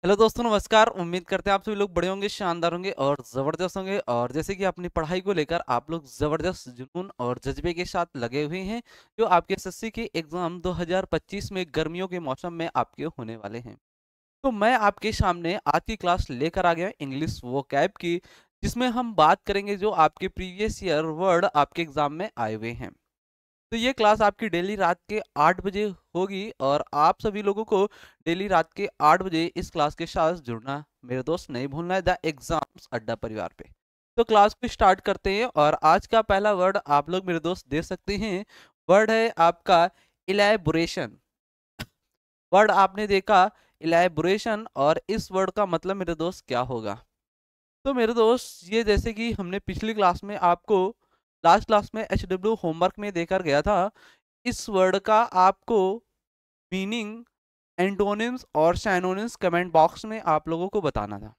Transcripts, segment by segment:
Hello दोस्तों, नमस्कार। उम्मीद करते हैं आप सभी लोग बड़े होंगे, शानदार होंगे और ज़बरदस्त होंगे। और जैसे कि अपनी पढ़ाई को लेकर आप लोग ज़बरदस्त जुनून और जज्बे के साथ लगे हुए हैं, जो आपके एसएससी के एग्ज़ाम 2025 में गर्मियों के मौसम में आपके होने वाले हैं। तो मैं आपके सामने आज की क्लास लेकर आ गया इंग्लिश वोकैब की, जिसमें हम बात करेंगे जो आपके प्रीवियस ईयर वर्ड आपके एग्ज़ाम में आए हुए हैं। तो ये क्लास आपकी डेली रात के 8 बजे होगी और आप सभी लोगों को डेली रात के 8 बजे इस क्लास के साथ जुड़ना मेरे दोस्त नहीं भूलना है, द एग्जाम्स अड्डा परिवार पे। तो क्लास को स्टार्ट करते हैं और आज का पहला वर्ड आप लोग मेरे दोस्त दे सकते हैं। वर्ड है आपका इलैबोरेशन। वर्ड आपने देखा इलैबोरेशन, और इस वर्ड का मतलब मेरे दोस्त क्या होगा। तो मेरे दोस्त ये जैसे कि हमने पिछली क्लास में आपको लास्ट क्लास में HW होमवर्क में देकर गया था, इस वर्ड का आपको मीनिंग, एंटोनिम्स और साइनोनिम्स कमेंट बॉक्स में आप लोगों को बताना था।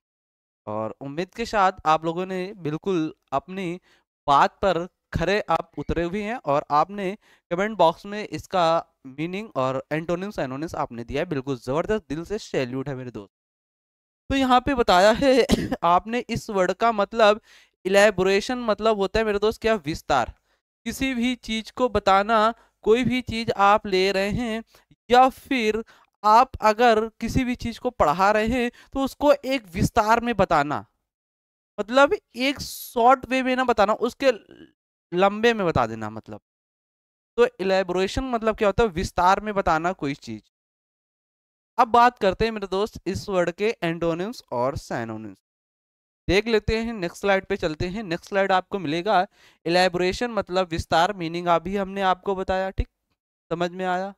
और उम्मीद के साथ आप लोगों ने बिल्कुल अपनी बात पर खरे आप उतरे हुए हैं और आपने कमेंट बॉक्स में इसका मीनिंग और एंटोनिम्स साइनोनिम्स आपने दिया है। बिल्कुल ज़बरदस्त, दिल से सैल्यूट है मेरे दोस्त। तो यहाँ पे बताया है आपने इस वर्ड का मतलब इलैबोरेशन मतलब होता है मेरे दोस्त क्या, विस्तार। किसी भी चीज को बताना, कोई भी चीज आप ले रहे हैं या फिर आप अगर किसी भी चीज को पढ़ा रहे हैं तो उसको एक विस्तार में बताना, मतलब एक शॉर्ट वे में ना बताना, उसके लंबे में बता देना मतलब। तो इलैबोरेशन मतलब क्या होता है, विस्तार में बताना कोई चीज। अब बात करते हैं मेरे दोस्त इस वर्ड के एंटोनिम्स और साइनोनिम्स। देख लेते हैं, नेक्स्ट स्लाइड पे चलते हैं। नेक्स्ट स्लाइड आपको मिलेगा इलैबोरेशन मतलब विस्तार, मीनिंग अभी हमने आपको बताया, ठीक, समझ में आया।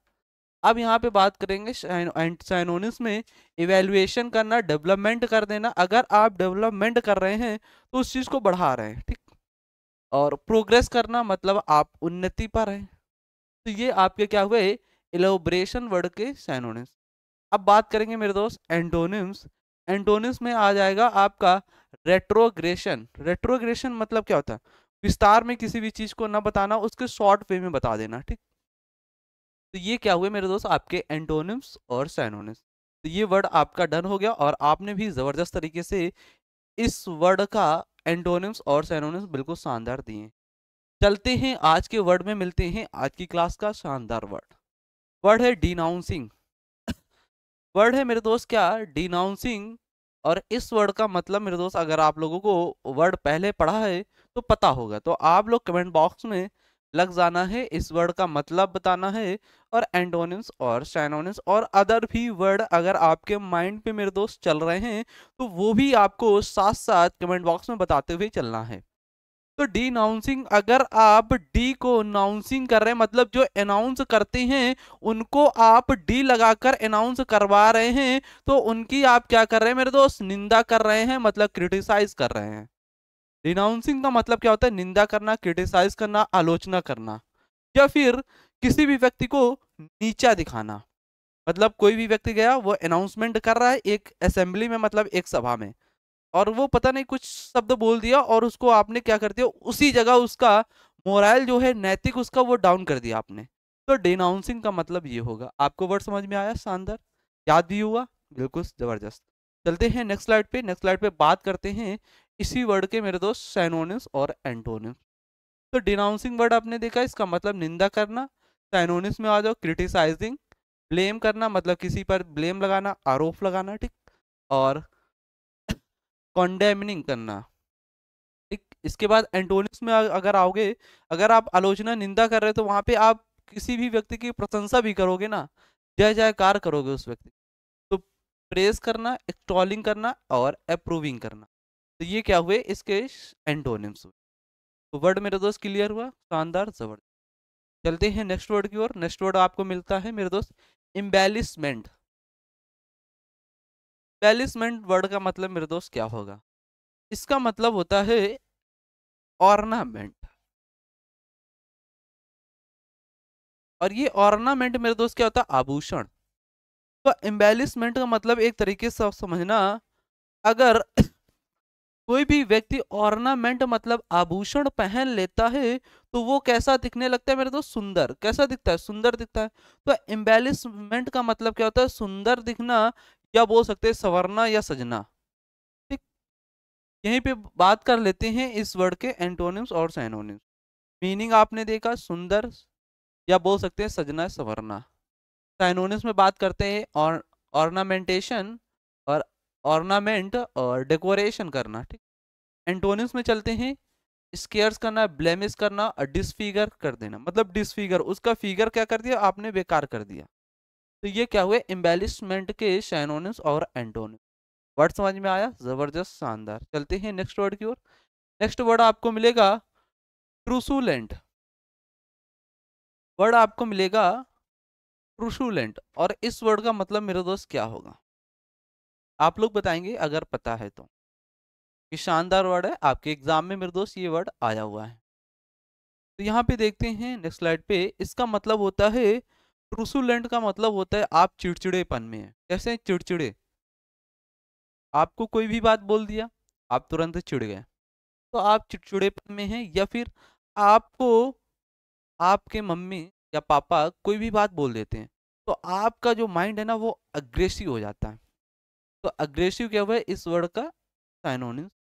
अब यहाँ पे बात करेंगे साइनोनिम्स में। इवेल्युएशन करना, डेवलपमेंट कर देना, अगर आप डेवलपमेंट कर रहे हैं तो उस चीज को बढ़ा रहे हैं, ठीक। और प्रोग्रेस करना मतलब आप उन्नति पर हैं। तो ये आपके क्या हुए, इलेबोरेशन वर्ड के साइनोनिम्स। अब बात करेंगे मेरे दोस्त एंटोनिम्स। एंटोनिम्स में आ जाएगा आपका रेट्रोग्रेशन। रेट्रोग्रेशन मतलब क्या होता है, विस्तार में किसी भी चीज को ना बताना, उसके शॉर्ट वे में बता देना, ठीक। तो ये क्या हुए मेरे दोस्त आपके एंटोनिम्स और साइनोनिम्स। तो ये वर्ड आपका डन हो गया और आपने भी जबरदस्त तरीके से इस वर्ड का एंटोनिम्स और साइनोनिम्स बिल्कुल शानदार दिए। चलते हैं आज के वर्ड में, मिलते हैं आज की क्लास का शानदार वर्ड। वर्ड है डिनाउंसिंग। वर्ड है मेरे दोस्त क्या, डिनाउंसिंग। और इस वर्ड का मतलब मेरे दोस्त अगर आप लोगों को वर्ड पहले पढ़ा है तो पता होगा, तो आप लोग कमेंट बॉक्स में लग जाना है, इस वर्ड का मतलब बताना है। और एंटोनिम्स और साइनोनिम्स और अदर भी वर्ड अगर आपके माइंड पे मेरे दोस्त चल रहे हैं तो वो भी आपको साथ साथ कमेंट बॉक्स में बताते हुए चलना है। तो डिनाउंसिंग, अगर आप डी को नाउंसिंग कर रहे हैं मतलब जो अनाउंस करते हैं उनको आप डी लगाकर अनाउंस करवा रहे हैं, तो उनकी आप क्या कर रहे हैं मेरे दोस्त, निंदा कर रहे हैं, मतलब क्रिटिसाइज कर रहे हैं। डिनाउंसिंग का मतलब क्या होता है, निंदा करना, क्रिटिसाइज करना, आलोचना करना, या फिर किसी भी व्यक्ति को नीचा दिखाना। मतलब कोई भी व्यक्ति गया, वो अनाउंसमेंट कर रहा है एक असेंबली में, मतलब एक सभा में, और वो पता नहीं कुछ शब्द बोल दिया और उसको आपने क्या कर दिया, उसी जगह उसका मोरल जो है, नैतिक उसका, वो डाउन कर दिया आपने। तो डिनाउंसिंग का मतलब ये होगा। आपको वर्ड समझ में आया, शानदार, याद भी हुआ, बिल्कुल जबरदस्त। चलते हैं नेक्स्ट स्लाइड पे। नेक्स्ट स्लाइड पे बात करते हैं इसी वर्ड के मेरे दोस्त साइनोनिम्स और एंटोनिम्स। तो डिनाउंसिंग वर्ड आपने देखा, इसका मतलब निंदा करना। साइनोनिम्स में आ जाओ, क्रिटिसाइजिंग, ब्लेम करना, मतलब किसी पर ब्लेम लगाना, आरोप लगाना, ठीक। और कॉन्डेमनिंग करना, ठीक। इसके बाद एंटोनिम्स में अगर आओगे, अगर आप आलोचना, निंदा कर रहे हो तो वहां पे आप किसी भी व्यक्ति की प्रशंसा भी करोगे ना, जय जयकार करोगे उस व्यक्ति। तो प्रेज करना, एक्टॉलिंग करना और अप्रूविंग करना, तो ये क्या हुए इसके एंटोनिम्स हुए। तो वर्ड मेरे दोस्त क्लियर हुआ, शानदार, जबरदस्त। चलते हैं नेक्स्ट वर्ड की ओर। नेक्स्ट वर्ड आपको मिलता है मेरे दोस्त एम्बेलिशमेंट। एम्बेलिशमेंट वर्ड का मतलब मेरे दोस्त क्या होगा, इसका मतलब होता है ऑर्नामेंट। और ये ऑर्नामेंट मेरे दोस्त क्या होता है, आभूषण। तो एम्बेलिशमेंट का मतलब एक तरीके से आप समझना, अगर कोई भी व्यक्ति ऑर्नामेंट मतलब आभूषण पहन लेता है तो वो कैसा दिखने लगता है मेरे दोस्त, सुंदर। कैसा दिखता है, सुंदर दिखता है। तो एम्बेलिशमेंट का मतलब क्या होता है, सुंदर दिखना या बोल सकते हैं संवरना या सजना। ठीक, यहीं पे बात कर लेते हैं इस वर्ड के एंटोनिम्स और साइनोनिम्स। मीनिंग आपने देखा सुंदर, या बोल सकते हैं सजना संवरना। साइनोनिम्स में बात करते हैं और ऑर्नामेंटेशन और ऑर्नामेंट और डेकोरेशन करना। ठीक, एंटोनिम्स में चलते हैं, स्केयर्स करना, ब्लेमिश करना और डिसफिगर कर देना। मतलब डिसफिगर, उसका फिगर क्या कर दिया आपने, बेकार कर दिया। तो ये क्या हुए, एम्बेलिशमेंट के साइनोनिम्स और एंटोनिम्स। वर्ड समझ में आया, जबरदस्त शानदार। चलते हैं नेक्स्ट वर्ड की ओर। नेक्स्ट वर्ड आपको मिलेगा ट्रूसुलेंट। वर्ड आपको मिलेगा ट्रूसुलेंट, और इस वर्ड का मतलब मेरे दोस्त क्या होगा, आप लोग बताएंगे अगर पता है तो। ये शानदार वर्ड है, आपके एग्जाम में मेरे दोस्त ये वर्ड आया हुआ है। तो यहाँ पे देखते हैं नेक्स्ट स्लाइड पे, इसका मतलब होता है, ट्रूसुलेंट का मतलब होता है आप चिड़चिड़ेपन में है। कैसे चिड़चिड़े, आपको कोई भी बात बोल दिया, आप तुरंत चिढ़ गए, तो आप चिड़चिड़ेपन में हैं। या फिर आपको आपके मम्मी या पापा कोई भी बात बोल देते हैं, तो आपका जो माइंड है ना वो अग्रेसिव हो जाता है। तो अग्रेसिव क्या हुआ है इस वर्ड का साइनोनिम्स,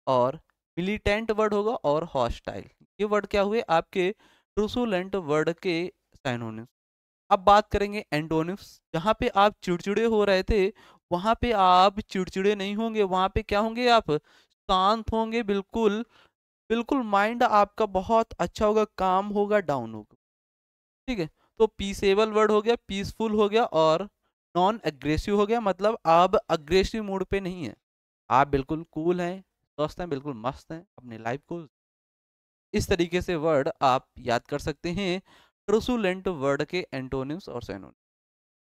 और मिलिटेंट वर्ड होगा और हॉस्टाइल। ये वर्ड क्या हुए आपके ट्रूसुलेंट वर्ड के साइनोनिम्स। अब बात करेंगे एंटोनिम्स। जहाँ पे आप चिड़चिड़े हो रहे थे, वहां पे आप चिड़चिड़े नहीं होंगे, वहां पे क्या होंगे आप, शांत होंगे, बिल्कुल बिल्कुल माइंड आपका बहुत अच्छा होगा, काम होगा, डाउन होगा। ठीक है, तो पीसेबल वर्ड हो गया, पीसफुल हो गया, और नॉन एग्रेसिव हो गया। मतलब आप अग्रेसिव मूड पे नहीं है, आप बिल्कुल कूल हैं, स्वस्थ हैं, बिल्कुल मस्त हैं अपनी लाइफ को। इस तरीके से वर्ड आप याद कर सकते हैं ट्रूसुलेंट वर्ड के एंटोनिम्स और सिनोनिम्स।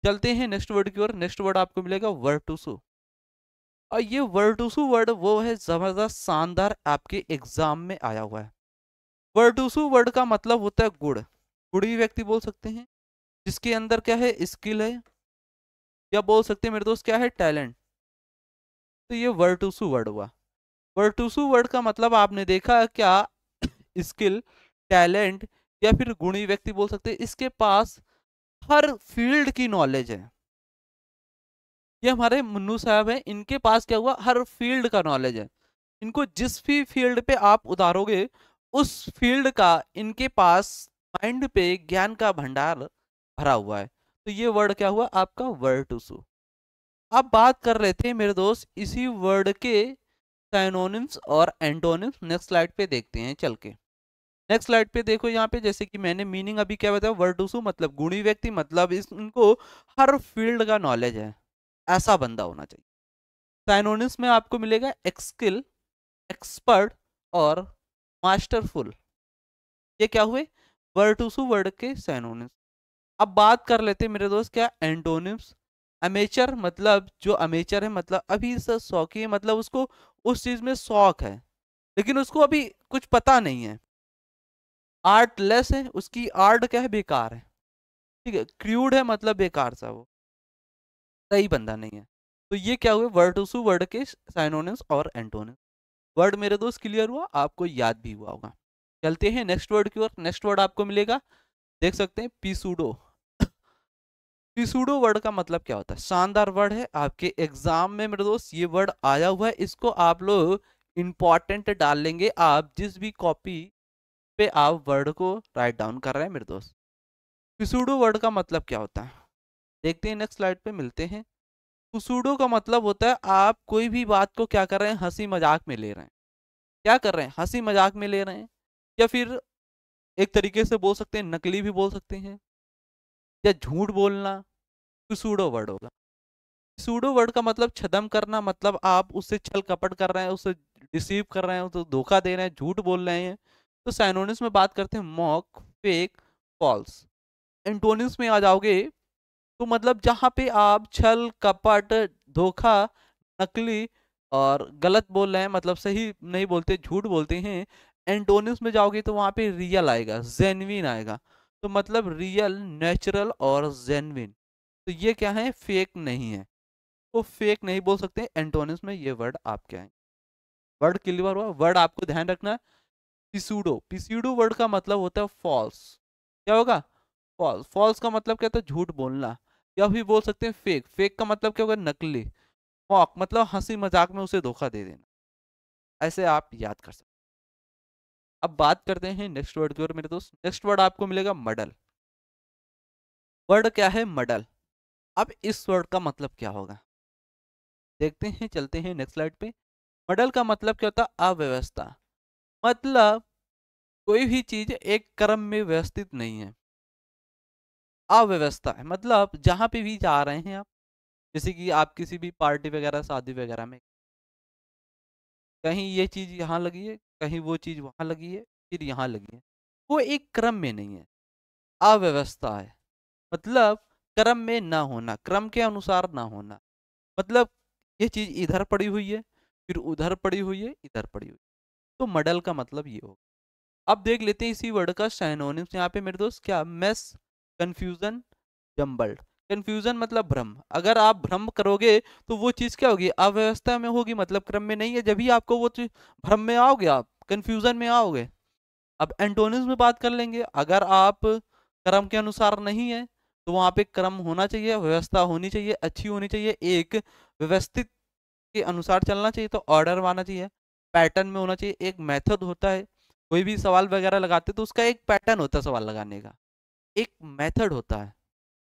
चलते हैं नेक्स्ट वर्ड की ओर। नेक्स्ट वर्ड आपको मिलेगा वर्टुसु। और ये वर्टुसु वर्ड वो है जबरदस्त शानदार, आपके एग्जाम में आया हुआ है। वर्टुसु वर्ड का मतलब होता है गुण, गुणी व्यक्ति बोल सकते हैं, जिसके अंदर क्या है, स्किल है, या बोल सकते हैं मेरे दोस्त क्या है, टैलेंट। तो ये वर्टुसु वर्ड हुआ। वर्टुसु वर्ड का मतलब आपने देखा क्या, स्किल, टैलेंट, या फिर गुणी व्यक्ति बोल सकते हैं। इसके पास हर फील्ड की नॉलेज है। ये हमारे मुन्नू साहब हैं, इनके पास क्या हुआ, हर फील्ड का नॉलेज है। इनको जिस भी फील्ड पे आप उतारोगे, उस फील्ड का इनके पास माइंड पे ज्ञान का भंडार भरा हुआ है। तो ये वर्ड क्या हुआ आपका वर्टुसु। अब बात कर रहे थे मेरे दोस्त इसी वर्ड के साइनोनिम्स और एंटोनिम्स। नेक्स्ट स्लाइड पे देखते हैं चल के। नेक्स्ट स्लाइड पे देखो, यहाँ पे जैसे कि मैंने मीनिंग अभी क्या बताया, वर्टुसु मतलब गुणी व्यक्ति, मतलब इस इनको हर फील्ड का नॉलेज है, ऐसा बंदा होना चाहिए। साइनोनिम्स में आपको मिलेगा एक्सकिल, एक्सपर्ट और मास्टरफुल। ये क्या हुए, वर्टुसु वर्ड के साइनोनिम्स। अब बात कर लेते हैं मेरे दोस्त क्या, एंटोनिम्स। अमेचर मतलब जो अमेचर है, मतलब अभी से शौकी है, मतलब उसको उस चीज में शौक है, लेकिन उसको अभी कुछ पता नहीं है। आर्टलेस है, उसकी आर्ट क्या है, बेकार है। ठीक है, क्रूड है मतलब बेकार सा, वो सही बंदा नहीं है। तो ये क्या हुए वर्टुसु वर्ड के साइनोनिम्स और एंटोनिम्स। वर्ड मेरे दोस्त क्लियर हुआ, आपको याद भी हुआ होगा। चलते हैं नेक्स्ट वर्ड की ओर। नेक्स्ट वर्ड आपको मिलेगा, देख सकते हैं, पिसूडो। पिसूडो वर्ड का मतलब क्या होता है, शानदार वर्ड है, आपके एग्जाम में मेरे दोस्त ये वर्ड आया हुआ है। इसको आप लोग इंपॉर्टेंट डाल लेंगे, आप जिस भी कॉपी पे आप वर्ड को राइट डाउन कर रहे हैं मेरे दोस्त। पिसूडो वर्ड का मतलब क्या होता है, देखते हैं नेक्स्ट स्लाइड पे, मिलते हैं। पिसूडो का मतलब होता है आप कोई भी बात को क्या कर रहे हैं, हंसी मजाक में ले रहे हैं। क्या कर रहे हैं, हंसी मजाक में ले रहे हैं, या फिर एक तरीके से बोल सकते हैं नकली भी बोल सकते हैं, या झूठ बोलना, पिसूडो वर्ड होगा। सूडो वर्ड का मतलब छदम करना, मतलब आप उससे छल कपट कर रहे हैं, उससे डिसीव कर रहे हैं, तो धोखा दे रहे हैं, झूठ बोल रहे हैं। तो साइनोनिम्स में बात करते हैं मॉक, फेक, फॉल्स। एंटोनिम्स में आ जाओगे तो मतलब जहां पे आप छल कपट, धोखा, नकली और गलत बोल रहे हैं, मतलब सही नहीं बोलते, झूठ बोलते हैं। एंटोनिम्स में जाओगे तो वहां पे रियल आएगा, जेन्युइन आएगा। तो मतलब रियल, नेचुरल और जेन्युइन। तो ये क्या है, फेक नहीं है, वो फेक नहीं बोल सकते। एंटोनिम्स में ये वर्ड आपके आएंगे। वर्ड क्लियर हुआ, वर्ड आपको ध्यान रखना है। पिसूडो, पिसूडो वर्ड का मतलब होता है फॉल्स। क्या होगा, फॉल्स। फॉल्स का मतलब क्या होता है, झूठ बोलना। या भी बोल सकते हैं फेक। फेक का मतलब क्या होगा? नकली। मॉक मतलब हंसी मजाक में उसे धोखा दे देना। ऐसे आप याद कर सकते हैं। अब बात करते हैं नेक्स्ट वर्ड की ओर मेरे दोस्त। नेक्स्ट वर्ड आपको मिलेगा मडल। वर्ड क्या है? मडल। अब इस वर्ड का मतलब क्या होगा देखते हैं, चलते हैं नेक्स्ट स्लाइड पे। मडल का मतलब क्या होता है? अव्यवस्था। मतलब कोई भी चीज एक क्रम में व्यवस्थित नहीं है, अव्यवस्था है। मतलब जहां पे भी जा रहे हैं आप, जैसे कि आप किसी भी पार्टी वगैरह शादी वगैरह में, कहीं ये चीज यहाँ लगी है, कहीं वो चीज वहां लगी है, फिर यहाँ लगी है, वो एक क्रम में नहीं है, अव्यवस्था है। मतलब क्रम में ना होना, क्रम के अनुसार ना होना। मतलब ये चीज इधर पड़ी हुई है, फिर उधर पड़ी हुई है, इधर पड़ी हुई है। तो मॉडल का मतलब ये होगा। अब देख लेते हैं इसी वर्ड का सिनोनिम्स यहाँ पे मेरे दोस्त। क्या? Mess, confusion, jumbled. कंफ्यूजन मतलब भ्रम। अगर आप भ्रम करोगे तो वो चीज क्या होगी? अव्यवस्था में होगी, मतलब क्रम में नहीं है। जब भी आपको वो चीज भ्रम में आओगे, आप कंफ्यूजन में आओगे। अब एंटोनिम्स में बात कर लेंगे। अगर आप क्रम के अनुसार नहीं है तो वहां पे क्रम होना चाहिए, व्यवस्था होनी चाहिए, अच्छी होनी चाहिए, एक व्यवस्थित के अनुसार चलना चाहिए, तो ऑर्डर आना चाहिए, पैटर्न में होना चाहिए, एक मेथड होता है। कोई भी सवाल वगैरह लगाते तो उसका एक पैटर्न होता है, सवाल लगाने का एक मेथड होता है।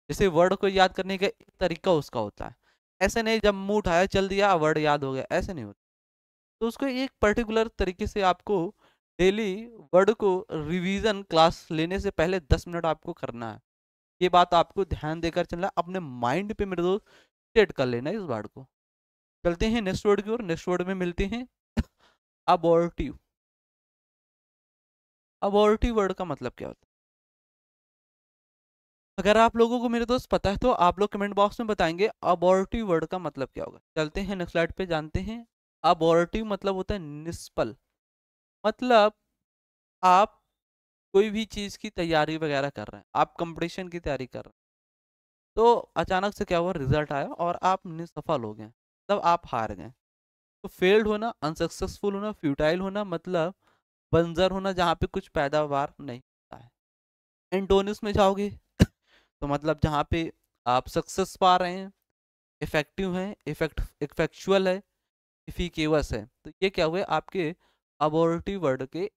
जैसे वर्ड को याद करने का एक तरीका उसका होता है। ऐसे नहीं जब मुंह उठाया चल दिया वर्ड याद हो गया, ऐसे नहीं होता। तो उसको एक पर्टिकुलर तरीके से आपको डेली वर्ड को रिवीजन क्लास लेने से पहले 10 मिनट आपको करना है। ये बात आपको ध्यान देकर चलना, अपने माइंड पे मेरे दोस्त सेट कर लेना इस वर्ड को। चलते हैं नेक्स्ट वर्ड की ओर। नेक्स्ट वर्ड में मिलते हैं अबॉर्टिव। अबॉर्टिव वर्ड का मतलब क्या होता है? अगर आप लोगों को मेरे दोस्त पता है तो आप लोग कमेंट बॉक्स में बताएंगे अबॉर्टिव वर्ड का मतलब क्या होगा। चलते हैं नेक्स्ट स्लाइड पे, जानते हैं। अबॉर्टिव मतलब होता है निष्फल। मतलब आप कोई भी चीज की तैयारी वगैरह कर रहे हैं, आप कंपटीशन की तैयारी कर रहे हैं, तो अचानक से क्या हुआ? रिजल्ट आया और आप निसफल हो गए, मतलब आप हार गए। तो फेल्ड होना, अनसक्सेसफुल होना, फ्यूटाइल होना, मतलब बंजर होना, जहाँ पे कुछ पैदावार नहीं होता है। एंटोनिम्स में जाओगे तो मतलब जहाँ पे आप सक्सेस पा रहे हैं, इफेक्टिव है, इफेक्चुअल है, इफिकेवस है। तो ये क्या हुए आपके अबॉर्टिव वर्ड के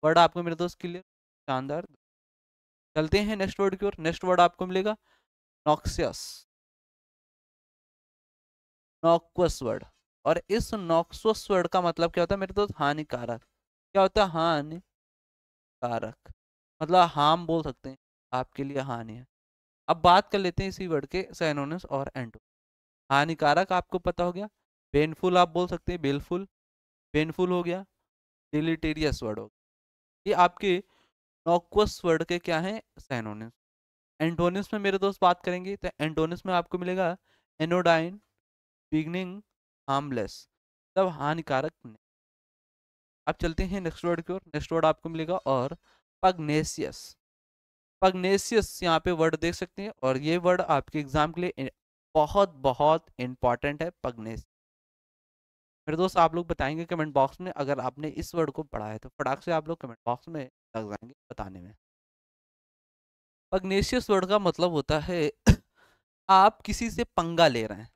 वर्ड। आपको मेरे दोस्त क्लियर, शानदार। चलते हैं नेक्स्ट वर्ड की ओर। नेक्स्ट वर्ड आपको मिलेगा नॉक्सियस, नॉक्वस वर्ड। और इस नॉक्सस वर्ड का मतलब क्या होता है मेरे दोस्त? हानिकारक। क्या होता है? हानिकारक। मतलब हार्म बोल सकते हैं, आपके लिए हानि है। अब बात कर लेते हैं इसी वर्ड के सिनोनिम्स और एंटो। हानिकारक आपको पता हो गया। पेनफुल आप बोल सकते हैं, बेलफुल। पेनफुल हो गया। डिलीटेरियस वर्ड हो गया। ये आपके नॉक्वस वर्ड के क्या है? सिनोनिम्स। एंटोनिम्स में मेरे दोस्त बात करेंगे तो एंटोनिम्स में आपको मिलेगा एनोडाइन, बिगनिंग, हार्मलेस, तब हानिकारक नहीं। अब चलते हैं नेक्स्ट वर्ड की ओर। नेक्स्ट वर्ड आपको मिलेगा और पग्नेशियस। पग्नेशियस यहाँ पे वर्ड देख सकते हैं, और ये वर्ड आपके एग्जाम के लिए बहुत बहुत इंपॉर्टेंट है। पग्नेशियस मेरे दोस्त आप लोग बताएंगे कमेंट बॉक्स में, अगर आपने इस वर्ड को पढ़ा है तो फटाक से आप लोग कमेंट बॉक्स में लग जाएंगे बताने में। पग्नेशियस वर्ड का मतलब होता है आप किसी से पंगा ले रहे हैं।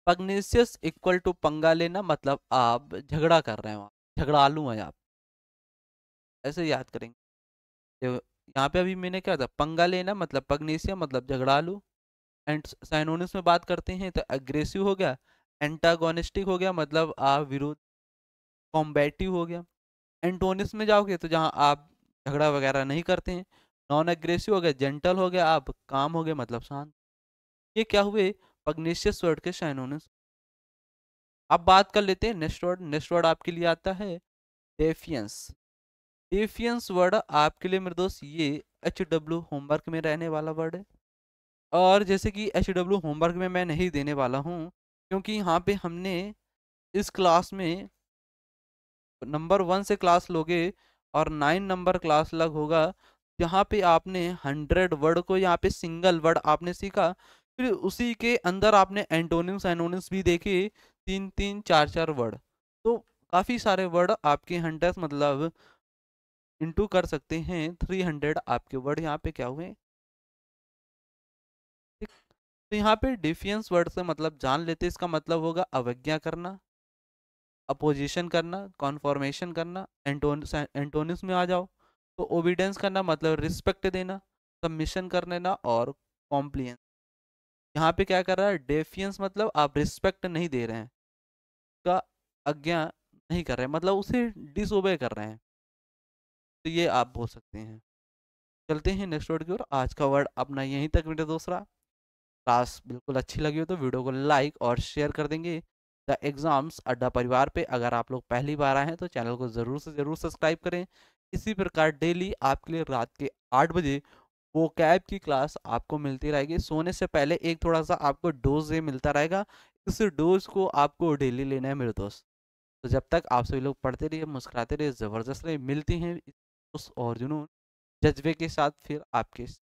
पग्नेशियस इक्वल टू पंगा लेना, मतलब आप झगड़ा कर रहे हैं, वहाँ झगड़ालू हैं आप, ऐसे याद करेंगे। तो यहाँ पे अभी मैंने क्या था? पंगा लेना मतलब पग्नेशिया, मतलब झगड़ालू। एंड साइनोनिम्स में बात करते हैं तो एग्रेसिव हो गया, एंटागोनिस्टिक हो गया, मतलब आप विरोध, कॉम्बेटिव हो गया। एंटोनिम्स में जाओगे तो जहाँ आप झगड़ा वगैरह नहीं करते हैं, नॉन एग्रेसिव हो गया, जेंटल हो गया, आप काम हो गए, मतलब शांत। ये क्या हुए? पग्नेशियस वर्ड के साइनोनिम्स। अब बात कर लेते हैं नेक्स्ट वर्ड। नेक्स्ट वर्ड आपके लिए आता है डेफियंस। डेफियंस वर्ड आपके लिए मेरे दोस्त ये HW होमवर्क में रहने वाला वर्ड है। और जैसे कि HW होमवर्क में मैं नहीं देने वाला हूँ, क्योंकि यहाँ पे हमने इस क्लास में नंबर 1 से क्लास लोगे और 9 नंबर क्लास लग होगा, जहाँ पे आपने 100 वर्ड को यहाँ पे सिंगल वर्ड आपने सीखा। फिर उसी के अंदर आपने एंटोनिम्स एनोनिम्स भी देखे, 3 3 4 4 वर्ड। तो काफ़ी सारे वर्ड आपके 100 मतलब इंटू कर सकते हैं 300 आपके वर्ड यहाँ पे क्या हुए? तो यहाँ पे डिफियंस वर्ड से मतलब जान लेते हैं, इसका मतलब होगा अवज्ञा करना, अपोजिशन करना, कॉन्फॉर्मेशन करना। एंटोनिम्स में आ जाओ तो ओबीडियंस करना मतलब रिस्पेक्ट देना, सबमिशन कर लेना और कॉम्प्लियंस। यहाँ पे क्या कर रहा है, डेफियंस मतलब आप रिस्पेक्ट नहीं दे रहे हैं, का आज्ञा नहीं कर रहे हैं, मतलब उसे डिसोबे कर रहे हैं, तो ये आप बोल सकते हैं। चलते हैं नेक्स्ट वर्ड की ओर। आज का वर्ड अपना यहीं तक मेरे दूसरा। क्लास बिल्कुल अच्छी लगी हो तो वीडियो को लाइक और शेयर कर देंगे। द एग्जाम्स अड्डा परिवार पे अगर आप लोग पहली बार आए हैं तो चैनल को ज़रूर से ज़रूर सब्सक्राइब करें। इसी प्रकार डेली आपके लिए रात के 8 बजे वो कैब की क्लास आपको मिलती रहेगी। सोने से पहले एक थोड़ा सा आपको डोज ये मिलता रहेगा, इस डोज को आपको डेली लेना है मेरे दोस्त। तो जब तक आप सभी लोग पढ़ते रहिए, मुस्कुराते रहिए, ज़बरदस्त रहिए, मिलती हैं उस और जुनून जज्बे के साथ फिर आपके साथ।